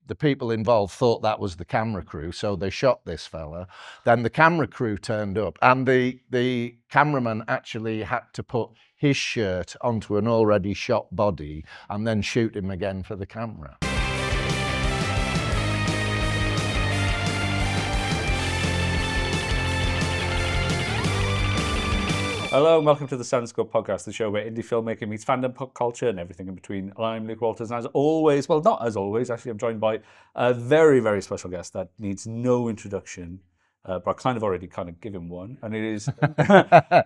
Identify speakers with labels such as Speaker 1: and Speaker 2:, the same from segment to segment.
Speaker 1: the people involved thought that was the camera crew, so they shot this fella. Then the camera crew turned up, and the cameraman actually had to put his shirt onto an already shot body and then shoot him again for the camera.
Speaker 2: Hello and welcome to the Sandscope Podcast, the show where indie filmmaking meets fandom, pop culture and everything in between. I'm Luke Walters, and as always, well, not as always, actually, I'm joined by a very, very special guest that needs no introduction, but I kind of give him one, and it is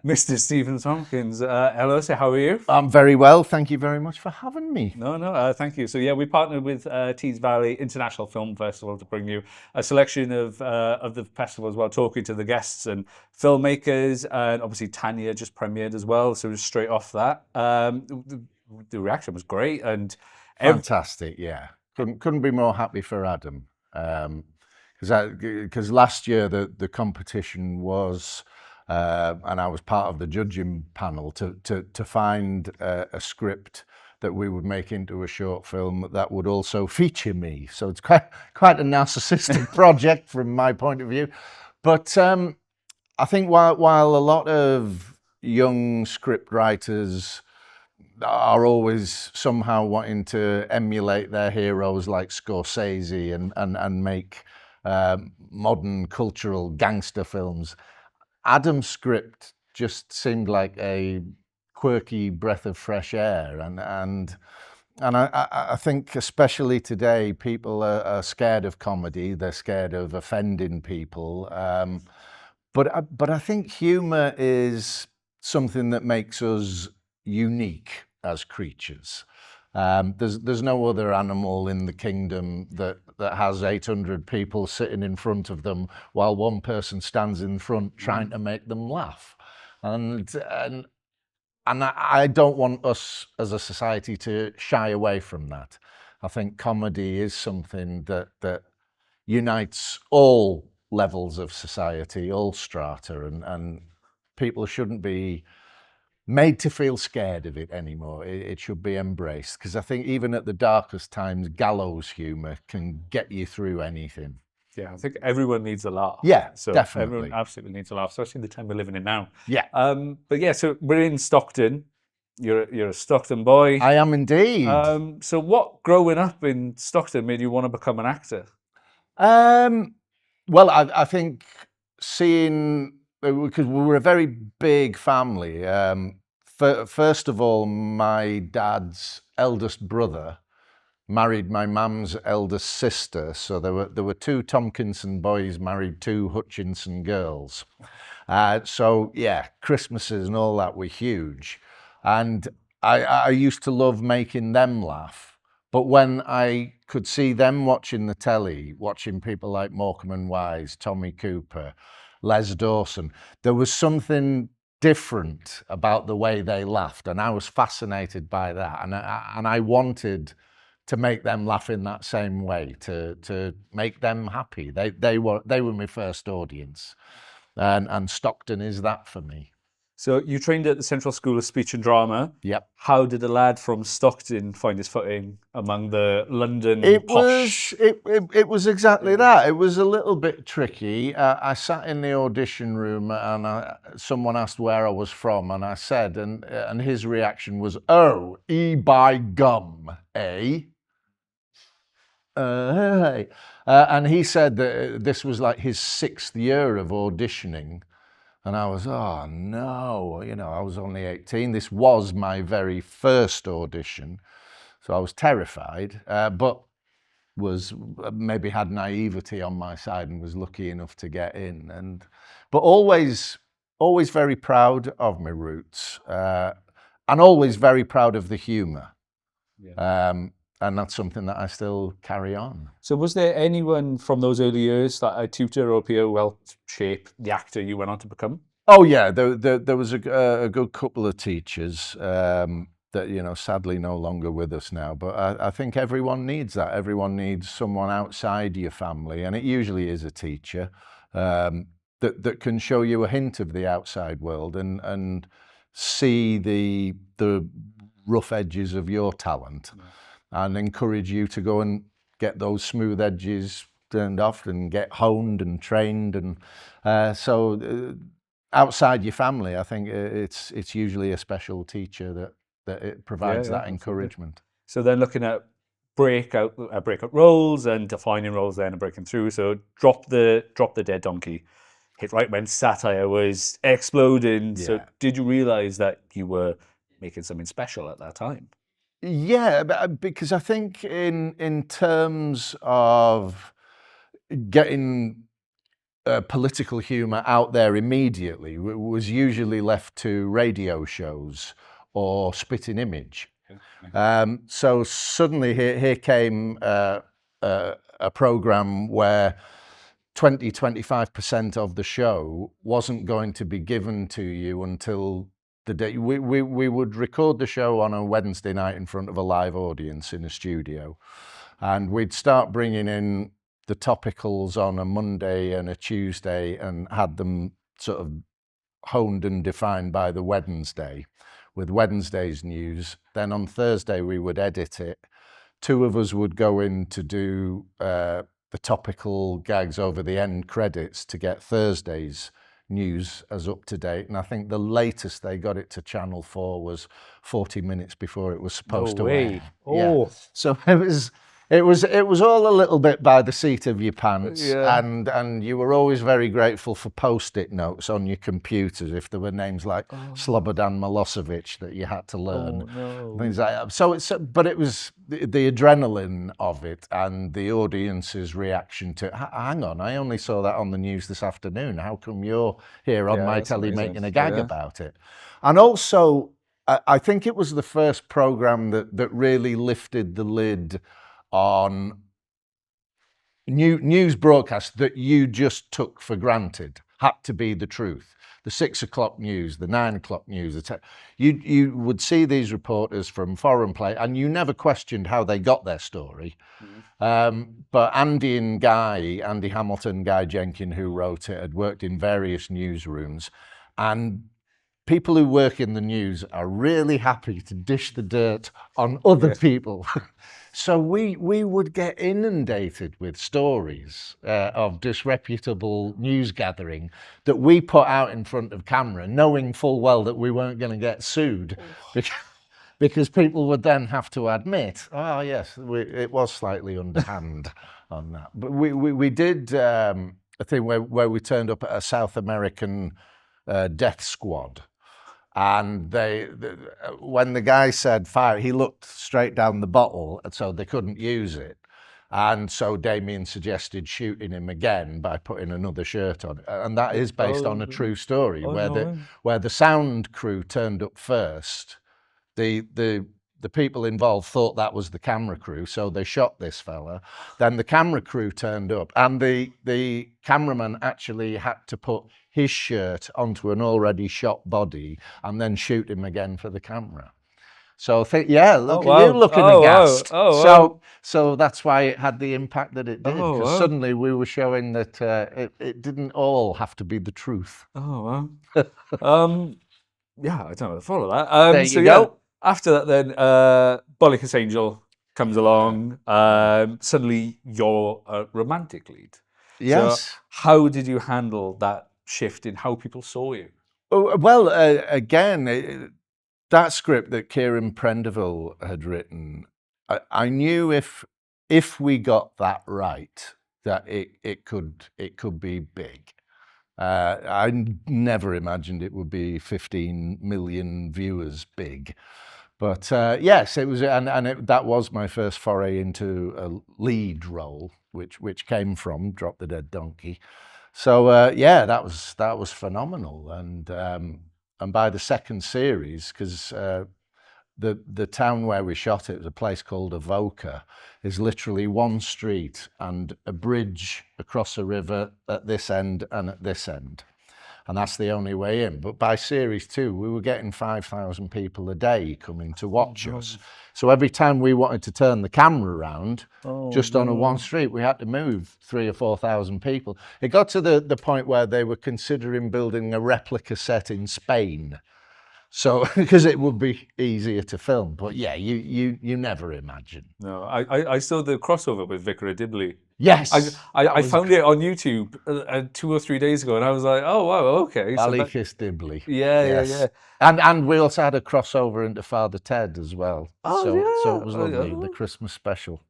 Speaker 2: Mr. Stephen Tompkinson. Hello, sir, how are you?
Speaker 1: I'm very well, thank you very much for having me.
Speaker 2: No, thank you. So yeah, we partnered with Tees Valley International Film Festival to bring you a selection of the festival as well, talking to the guests and filmmakers, and obviously Tanya just premiered as well, so just straight off that. The reaction was great and
Speaker 1: fantastic. Yeah, couldn't be more happy for Adam. Because last year the competition was, and I was part of the judging panel to find a script that we would make into a short film that would also feature me. So it's quite a narcissistic project from my point of view. But I think while a lot of young script writers are always somehow wanting to emulate their heroes like Scorsese and make modern cultural gangster films, Adam's script just seemed like a quirky breath of fresh air, and I think especially today people are scared of comedy, they're scared of offending people, but I think humour is something that makes us unique as creatures. There's no other animal in the kingdom that has 800 people sitting in front of them while one person stands in front trying to make them laugh. And I don't want us as a society to shy away from that. I think comedy is something that unites all levels of society, all strata, and people shouldn't be made to feel scared of it anymore. It should be embraced, because I think even at the darkest times, gallows humour can get you through anything.
Speaker 2: Yeah, I think everyone needs a laugh.
Speaker 1: Yeah,
Speaker 2: so
Speaker 1: definitely.
Speaker 2: Everyone absolutely needs a laugh, especially in the time we're living in now.
Speaker 1: Yeah.
Speaker 2: But yeah, so we're in Stockton. You're a Stockton boy.
Speaker 1: I am indeed.
Speaker 2: So what growing up in Stockton made you want to become an actor?
Speaker 1: Well, I think seeing, because we were a very big family. First of all, my dad's eldest brother married my mum's eldest sister, so there were two Tompkinson boys married two Hutchinson girls. So yeah, Christmases and all that were huge, and I used to love making them laugh. But when I could see them watching the telly, watching people like Morecambe and Wise, Tommy Cooper, Les Dawson, there was something different about the way they laughed, and I was fascinated by that, and I wanted to make them laugh in that same way, to make them happy. They were my first audience, and Stockton is that for me.
Speaker 2: So you trained at the Central School of Speech and Drama.
Speaker 1: Yep.
Speaker 2: How did a lad from Stockton find his footing among the London posh?
Speaker 1: It was exactly that. It was a little bit tricky. I sat in the audition room and someone asked where I was from, and I said, and his reaction was, "Oh, by gum, eh?" And he said that this was like his 6th year of auditioning. And I was, oh no, I was only 18. This was my very first audition. So I was terrified, but maybe had naivety on my side and was lucky enough to get in. But always very proud of my roots, and always very proud of the humour. Yeah. And that's something that I still carry on.
Speaker 2: So was there anyone from those early years that a tutor or peer helped shape the actor you went on to become?
Speaker 1: Oh yeah, there was a good couple of teachers that, sadly no longer with us now. But I think everyone needs that. Everyone needs someone outside your family, and it usually is a teacher that can show you a hint of the outside world and see the rough edges of your talent. Yeah. And encourage you to go and get those smooth edges turned off and get honed and trained. And outside your family, I think it's usually a special teacher that it provides that encouragement.
Speaker 2: So then looking at breakout roles and defining roles then and breaking through. So drop the dead donkey. Hit right when Satire was exploding.
Speaker 1: Yeah.
Speaker 2: So did you realize that you were making something special at that time?
Speaker 1: Yeah, because I think in terms of getting political humour out there immediately was usually left to radio shows or Spitting Image. So suddenly here came a programme where 20-25% of the show wasn't going to be given to you until the day. We would record the show on a Wednesday night in front of a live audience in a studio, and we'd start bringing in the topicals on a Monday and a Tuesday and had them sort of honed and defined by the Wednesday, with Wednesday's news. Then on Thursday we would edit it. Two of us would go in to do the topical gags over the end credits to get Thursday's news as up to date. And I think the latest they got it to Channel 4 was 40 minutes before it was supposed to air.
Speaker 2: Oh.
Speaker 1: Yeah. So it was all a little bit by the seat of your pants, and you were always very grateful for post-it notes on your computers if there were names like Slobodan Milosevic that you had to learn, things like that. So it was the adrenaline of it and the audience's reaction to, hang on, I only saw that on the news this afternoon. How come you're here on my telly making a gag about it? And also, I think it was the first programme that really lifted the lid on news broadcasts that you just took for granted, had to be the truth. The 6 o'clock news, the 9 o'clock news, you would see these reporters from foreign play and you never questioned how they got their story. But Andy Hamilton, Guy Jenkin, who wrote it, had worked in various newsrooms, and people who work in the news are really happy to dish the dirt on other people. So we would get inundated with stories of disreputable news gathering that we put out in front of camera, knowing full well that we weren't going to get sued, because people would then have to admit, oh yes, it was slightly underhand on that. But we did a thing where we turned up at a South American death squad. And when the guy said fire, he looked straight down the bottle, so they couldn't use it. And so Damien suggested shooting him again by putting another shirt on. And that is based on a true story where the sound crew turned up first. The people involved thought that was the camera crew, so they shot this fella. Then the camera crew turned up, and the cameraman actually had to put his shirt onto an already shot body and then shoot him again for the camera. So look at you looking aghast. So that's why it had the impact that it did, because suddenly we were showing that it didn't all have to be the truth.
Speaker 2: Yeah, I don't know the follow that.
Speaker 1: There you go.
Speaker 2: After that, then Ballykissangel comes along. Suddenly, you're a romantic lead.
Speaker 1: Yes.
Speaker 2: So how did you handle that shift in how people saw you?
Speaker 1: Well, again, that script that Kieran Prendeville had written, I knew if we got that right, that it could be big. I never imagined it would be 15 million viewers big. But yes, it was, that was my first foray into a lead role, which came from Drop the Dead Donkey. So that was phenomenal. And by the second series, because the town where we shot it was a place called Avoca, is literally one street and a bridge across a river at this end and at this end. And that's the only way in. But by series 2, we were getting 5,000 people a day coming to watch us. So every time we wanted to turn the camera around, on a one street, we had to move 3,000 or 4,000 people. It got to the point where they were considering building a replica set in Spain. So, because it would be easier to film. But yeah, you never imagine.
Speaker 2: No, I saw the crossover with Vicar of Dibley.
Speaker 1: Yes.
Speaker 2: I found it on YouTube 2 or 3 days ago, and I was like, oh wow, okay. So that,
Speaker 1: Ballykissangel.
Speaker 2: yeah,
Speaker 1: Yes.
Speaker 2: yeah.
Speaker 1: And we also had a crossover into Father Ted as well.
Speaker 2: Oh
Speaker 1: So
Speaker 2: yeah.
Speaker 1: it was lovely, the Christmas special.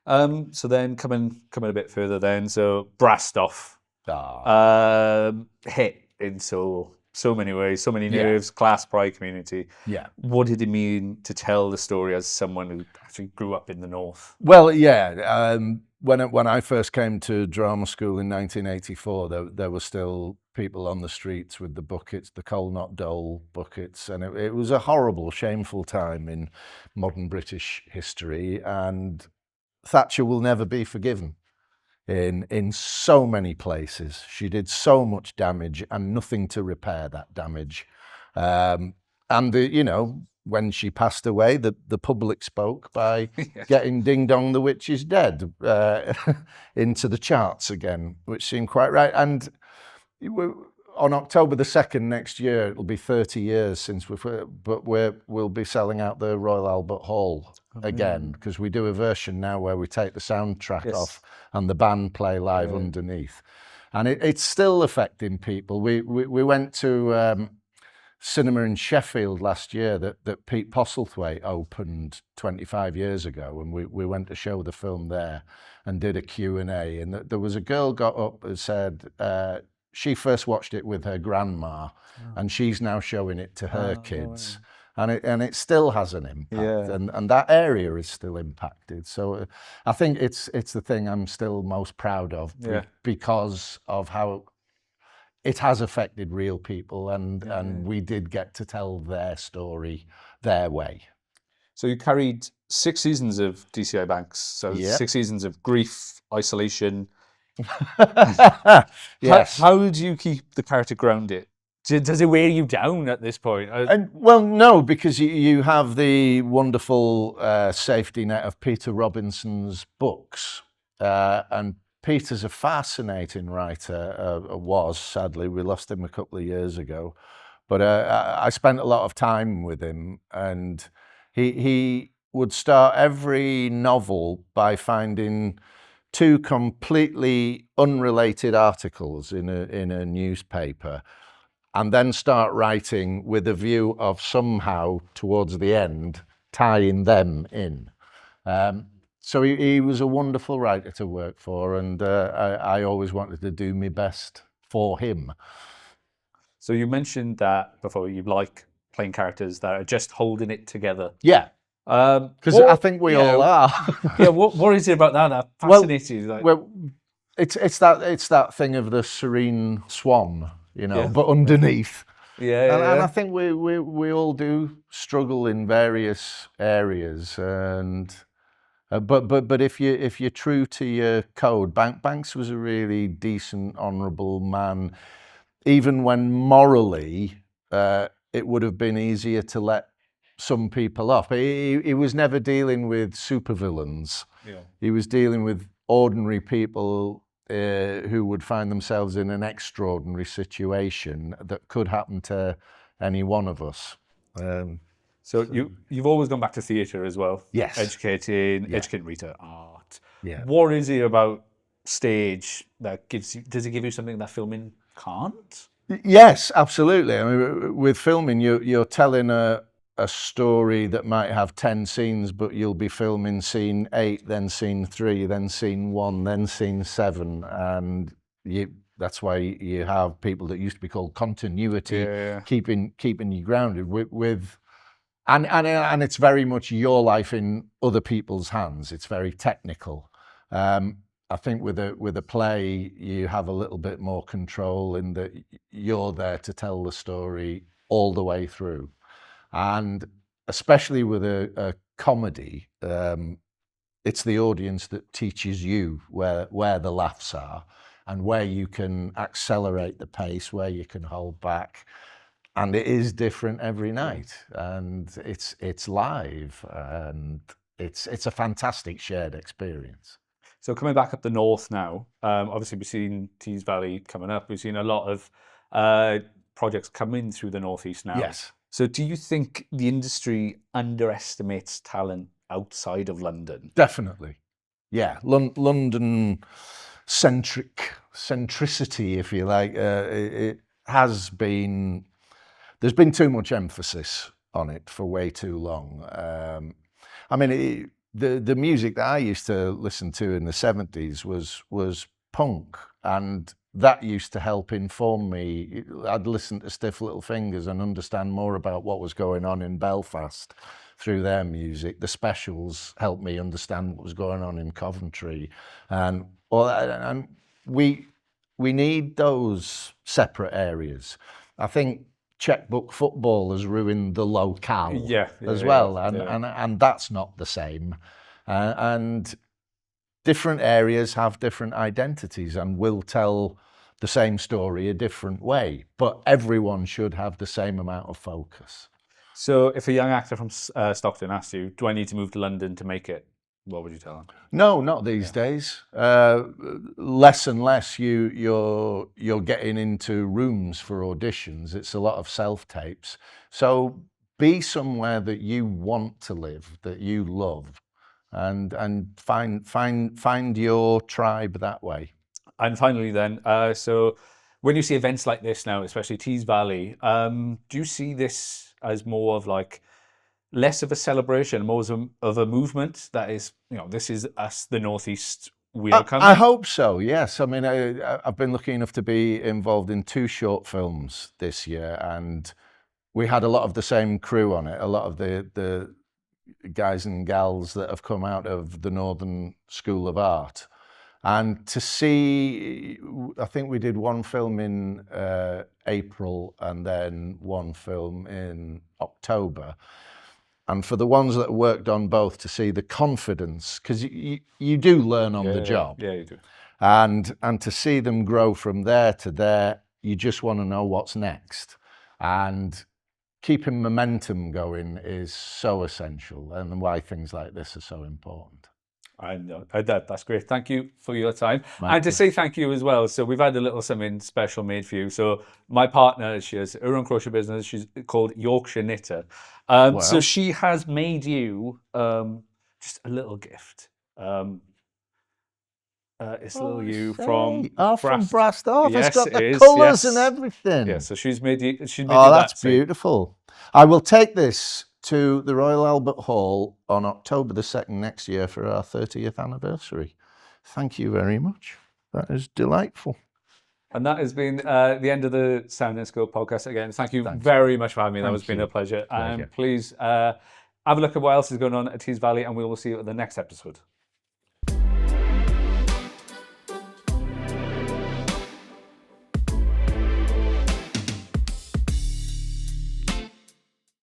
Speaker 2: So then coming a bit further then, so Brastoff
Speaker 1: Ah,
Speaker 2: hit in so many ways, so many
Speaker 1: Yeah.
Speaker 2: nerves, class, pride, community.
Speaker 1: yeah.
Speaker 2: What did it mean to tell the story as someone who actually grew up in the north?
Speaker 1: Well, yeah. When I first came to drama school in 1984, there were still people on the streets with the buckets, the coal not dole buckets, and it was a horrible, shameful time in modern British history. And Thatcher will never be forgiven in so many places. She did so much damage and nothing to repair that damage. And when she passed away, the public spoke by getting Ding Dong the Witch is Dead into the charts again, which seemed quite right. And on October the 2nd next year, it'll be 30 years since we'll be selling out the Royal Albert Hall again, because we do a version now where we take the soundtrack off and the band play live underneath. And it's still affecting people. We went to cinema in Sheffield last year that Pete Postlethwaite opened 25 years ago, and we went to show the film there and did a Q&A, and there was a girl got up and said she first watched it with her grandma, and she's now showing it to her kids. And it still has an impact, and that area is still impacted. So I think it's the thing I'm still most proud of, because of how it has affected real people, and we did get to tell their story their way.
Speaker 2: So you carried 6 seasons of DCI Banks, so 6 seasons of grief, isolation.
Speaker 1: Yes.
Speaker 2: How do you keep the character grounded? Does it wear you down at this point?
Speaker 1: Well, no, because you have the wonderful safety net of Peter Robinson's books, and Peter's a fascinating writer, was, sadly. We lost him a couple of years ago. But I spent a lot of time with him, and he would start every novel by finding 2 completely unrelated articles in a newspaper, and then start writing with a view of somehow, towards the end, tying them in. So he was a wonderful writer to work for, and I always wanted to do my best for him.
Speaker 2: So you mentioned that before, you like playing characters that are just holding it together.
Speaker 1: Yeah, because I think we all are.
Speaker 2: Yeah, what is it about that fascinates you?
Speaker 1: Well, it's that thing of the serene swan, but underneath. And I think we all do struggle in various areas, and but if you're true to your code, Banks was a really decent, honourable man, even when morally it would have been easier to let some people off. He was never dealing with supervillains. He was dealing with ordinary people who would find themselves in an extraordinary situation that could happen to any one of us.
Speaker 2: So you've always gone back to theatre as well.
Speaker 1: Yes.
Speaker 2: Educating Rita, art.
Speaker 1: Yeah.
Speaker 2: What is it about stage that does it give you something that filming can't?
Speaker 1: Yes, absolutely. I mean, with filming, you're telling a story that might have 10 scenes, but you'll be filming scene 8, then scene 3, then scene 1, then scene 7, and that's why you have people that used to be called continuity, keeping you grounded with and it's very much your life in other people's hands. It's very technical. I think with a play, you have a little bit more control in that you're there to tell the story all the way through. And especially with a comedy, it's the audience that teaches you where the laughs are and where you can accelerate the pace, where you can hold back. And it is different every night, and it's live, and it's a fantastic shared experience.
Speaker 2: So coming back up the north now, obviously we've seen Tees Valley coming up. We've seen a lot of projects come in through the northeast now.
Speaker 1: Yes.
Speaker 2: So do you think the industry underestimates talent outside of London?
Speaker 1: Definitely. Yeah, London centricity, if you like, it has been. There's been too much emphasis on it for way too long. I mean, the music that I used to listen to in the 70s was punk, and that used to help inform me. I'd listen to Stiff Little Fingers and understand more about what was going on in Belfast through their music. The Specials helped me understand what was going on in Coventry, and we need those separate areas. I think checkbook football has ruined the locale as well, and that's not the same. And different areas have different identities and will tell the same story a different way, but everyone should have the same amount of focus.
Speaker 2: So if a young actor from Stockton asked you, do I need to move to London to make it? What would you tell them?
Speaker 1: No, not these days. Less and less you're getting into rooms for auditions. It's a lot of self-tapes. So be somewhere that you want to live, that you love, and find your tribe that way.
Speaker 2: And finally then, so when you see events like this now, especially Tees Valley, do you see this as more of like less of a celebration, more of a movement that is, this is us, the Northeast, we are coming?
Speaker 1: I hope so, yes. I mean, I've been lucky enough to be involved in 2 short films this year, and we had a lot of the same crew on it, a lot of the guys and gals that have come out of the Northern School of Art. And to see, I think we did 1 film in April and then 1 film in October. And for the ones that worked on both, to see the confidence, because you do learn on the job.
Speaker 2: Yeah, you do.
Speaker 1: And to see them grow from there to there, you just want to know what's next. And keeping momentum going is so essential, and why things like this are so important.
Speaker 2: I know that's great. Thank you for your time. And to say thank you as well. So we've had a little something special made for you. So my partner, she has her own crochet business. She's called Yorkshire Knitter. So she has made you just a little gift. It's a little you from
Speaker 1: Brast Off.
Speaker 2: Yes,
Speaker 1: it's got the
Speaker 2: is,
Speaker 1: colours
Speaker 2: yes.
Speaker 1: and everything.
Speaker 2: Yeah, so she's made you.
Speaker 1: Oh, that's beautiful. I will take this to the Royal Albert Hall on October the 2nd next year for our 30th anniversary. Thank you very much. That is delightful.
Speaker 2: And that has been the end of the Sound and Scope podcast again. Thank you very much for having me. That has been a pleasure. And please have a look at what else is going on at Tees Valley, and we will see you at the next episode.